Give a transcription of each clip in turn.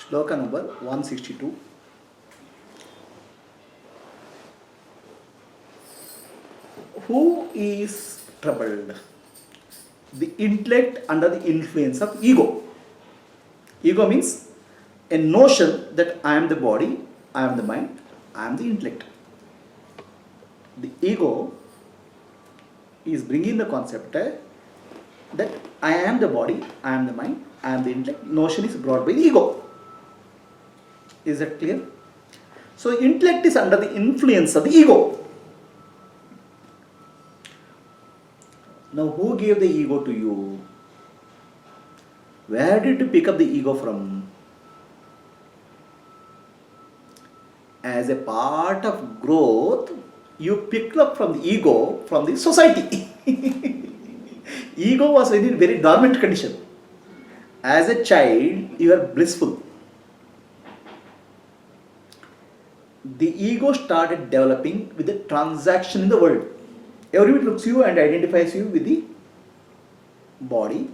Shloka number 162. Who is troubled? The intellect under the influence of ego. Ego means a notion that I am the body, I am the mind, I am the intellect. The ego is bringing the concept that I am the body, I am the mind, I am the intellect. Notion is brought by the ego. Is that clear? So intellect is under the influence of the ego. Now who gave the ego to you? Where did you pick up the ego from? As a part of growth, you picked up from the ego from the society. Ego was in a very dormant condition. As a child, you are blissful. The ego started developing with the transaction in the world. Everybody looks you and identifies you with the body.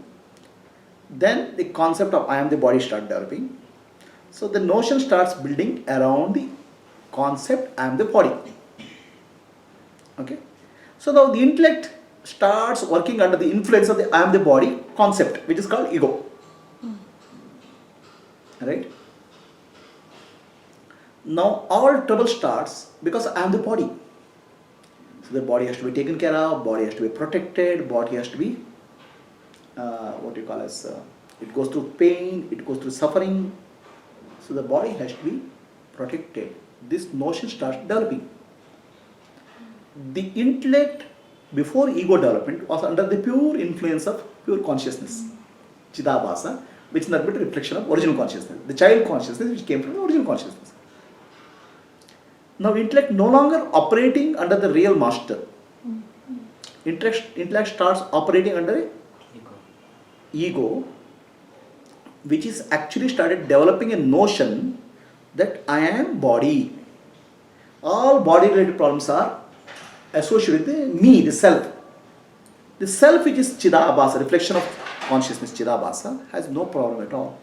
Then the concept of I am the body starts developing. So the notion starts building around the concept I am the body. Okay. So now the intellect starts working under the influence of the I am the body concept, which is called ego. Right? Now all trouble starts because I am the body. So the body has to be taken care of, body has to be protected, body has to be, it goes through pain, it goes through suffering. So the body has to be protected. This notion starts developing. The intellect before ego development was under the pure influence of pure consciousness, Chidabhasa, which is nothing but a reflection of original consciousness, the child consciousness which came from the original consciousness. Now intellect no longer operating under the real master. Intellect starts operating under ego, which is actually started developing a notion that I am body. All body related problems are associated with the me, the self. The self, which is Chidabhasa, reflection of consciousness, Chidabhasa, has no problem at all.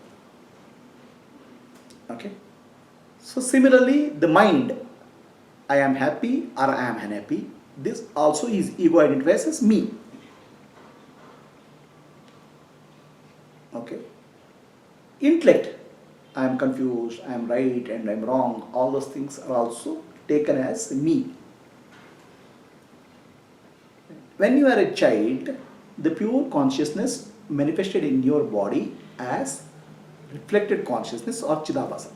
Okay. So similarly, the mind, I am happy or I am unhappy, this also is ego identifies as me. Okay. Intellect, I am confused, I am right and I am wrong, all those things are also taken as me. When you are a child, the pure consciousness manifested in your body as reflected consciousness or Chidabhasa.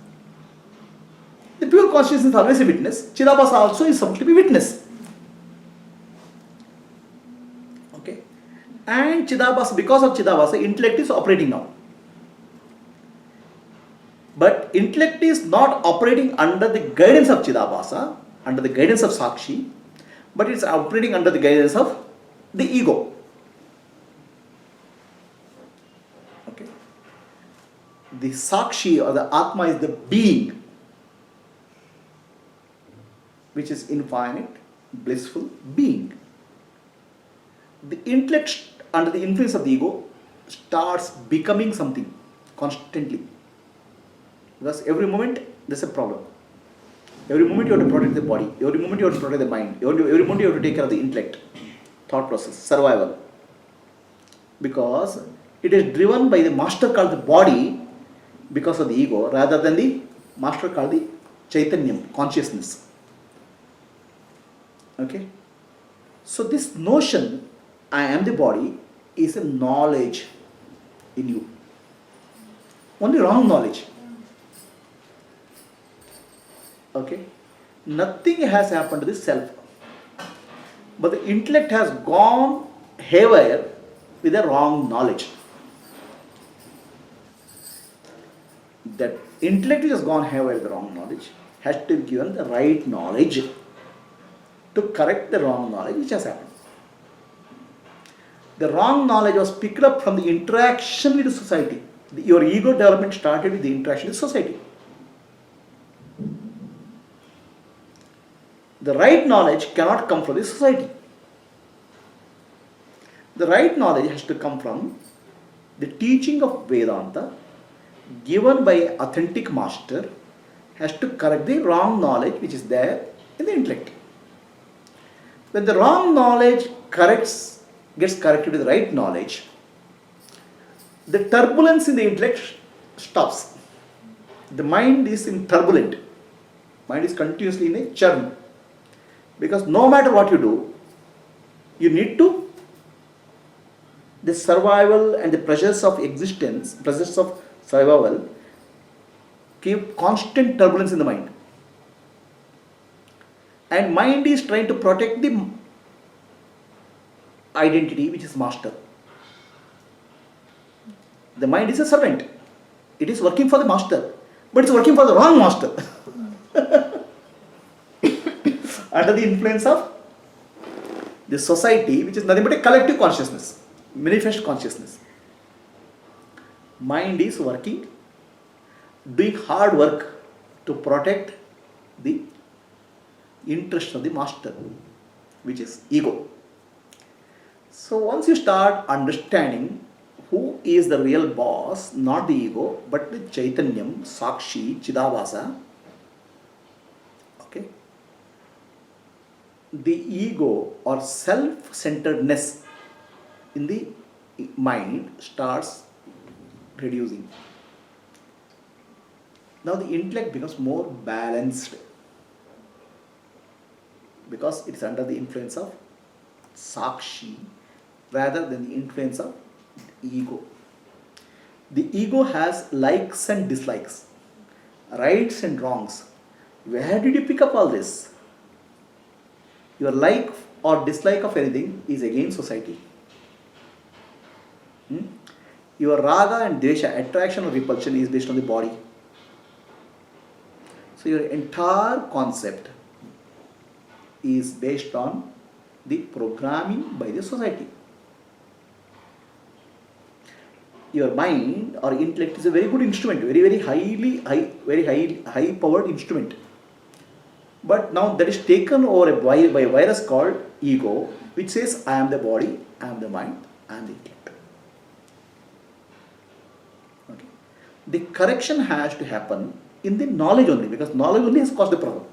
The pure consciousness is always a witness. Chidabhasa also is supposed to be witness. Okay. And Chidabhasa, because of Chidabhasa, intellect is operating now. But intellect is not operating under the guidance of Chidabhasa, under the guidance of Sakshi, but it's operating under the guidance of the ego. Okay. The Sakshi or the Atma is the being, which is infinite, blissful being. The intellect under the influence of the ego starts becoming something constantly. Because every moment there's a problem. Every moment you have to protect the body. Every moment you have to protect the mind. Every moment you have to take care of the intellect, thought process, survival. Because it is driven by the master called the body because of the ego rather than the master called the Chaitanyam, consciousness. Okay. So this notion, I am the body, is a knowledge in you. Only wrong knowledge. Okay. Nothing has happened to the self. But the intellect has gone haywire with a wrong knowledge. That intellect which has gone haywire with the wrong knowledge has to be given the right knowledge to correct the wrong knowledge which has happened. The wrong knowledge was picked up from the interaction with the society. Your ego development started with the interaction with society. The right knowledge cannot come from the society. The right knowledge has to come from the teaching of Vedanta, given by authentic master has to correct the wrong knowledge which is there in the intellect. When the wrong knowledge gets corrected with the right knowledge, the turbulence in the intellect stops. The mind is in turbulent. Mind is continuously in a churn. Because no matter what you do, you need to, the survival and the pressures of existence, pressures of survival, keep constant turbulence in the mind. And mind is trying to protect the identity which is master. The mind is a servant. It is working for the master, but it's working for the wrong master. Under the influence of the society, which is nothing but a collective consciousness, manifest consciousness. Mind is working, doing hard work to protect the interest of the master, which is ego. So once you start understanding who is the real boss, not the ego, but the Chaitanyam, Sakshi, Chidabhasa, okay, the ego or self-centeredness in the mind starts reducing. Now the intellect becomes more balanced because it's under the influence of Sakshi rather than the influence of ego. The ego has likes and dislikes, rights and wrongs. Where did you pick up all this? Your like or dislike of anything is against society. Your raga and desha, attraction or repulsion, is based on the body. So your entire concept is based on the programming by the society. Your mind or intellect is a very good instrument, very high powered instrument. But now that is taken over by a virus called ego, which says I am the body, I am the mind, I am the intellect. Okay. The correction has to happen in the knowledge only, because knowledge only has caused the problem.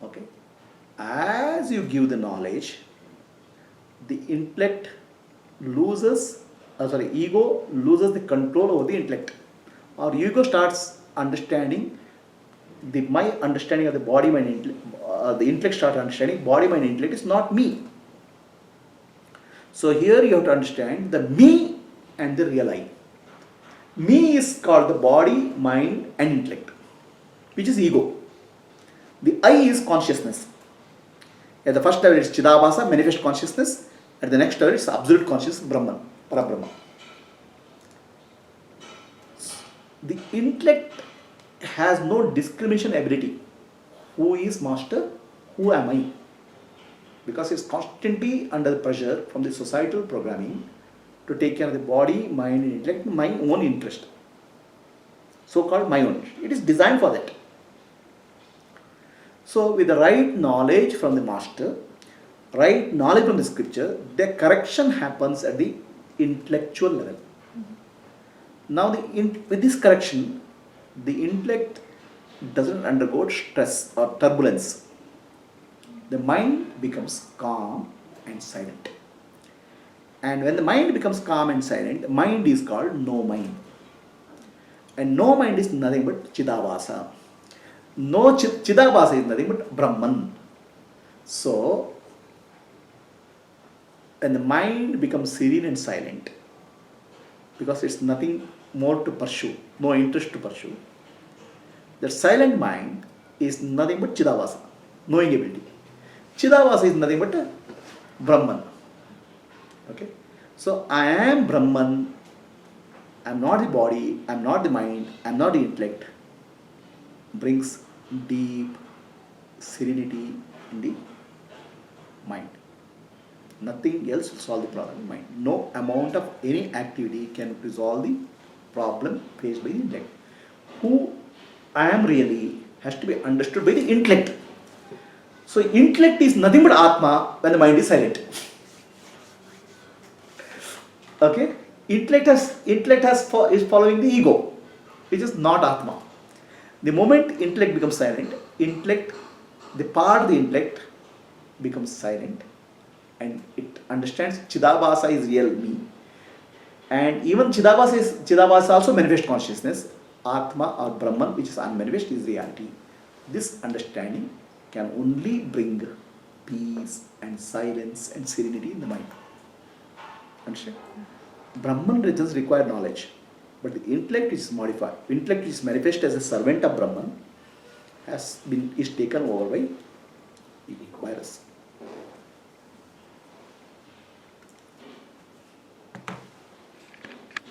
Okay. As you give the knowledge, the intellect ego loses the control over the intellect, or ego starts understanding my understanding of the body, mind, intellect, the intellect starts understanding body, mind, intellect is not me. So here you have to understand the me and the real I. Me is called the body, mind and intellect, which is ego. The I is consciousness. At the first level it's Chidabhasa, manifest consciousness. At the next level it's absolute consciousness, Brahman, Parabrahma. The intellect has no discrimination ability. Who is master? Who am I? Because it's constantly under the pressure from the societal programming to take care of the body, mind and intellect, my own interest. So-called my own. It is designed for that. So with the right knowledge from the master, right knowledge from the scripture, the correction happens at the intellectual level. Now with this correction, the intellect doesn't undergo stress or turbulence. The mind becomes calm and silent. And when the mind becomes calm and silent, mind is called no mind. And no mind is nothing but Chidabhasa. No Chidabhasa is nothing but Brahman. So, when the mind becomes serene and silent, because it's nothing more to pursue, no interest to pursue, the silent mind is nothing but Chidabhasa, knowing ability. Chidabhasa is nothing but Brahman. Okay? So I am Brahman, I am not the body, I am not the mind, I am not the intellect, brings deep serenity in the mind. Nothing else will solve the problem in mind. No amount of any activity can resolve the problem faced by the intellect. Who I am really has to be understood by the intellect. So intellect is nothing but Atma when the mind is silent. Okay? Is following the ego, which is not Atma. The moment intellect becomes silent, the part of the intellect becomes silent, and it understands Chidabhasa is real me. And even Chidabhasa also manifest consciousness. Atma or Brahman, which is unmanifest, is reality. This understanding can only bring peace and silence and serenity in the mind. Understand? Brahman doesn't require knowledge, but the intellect is modified. Intellect is manifest as a servant of Brahman, is taken over by virus.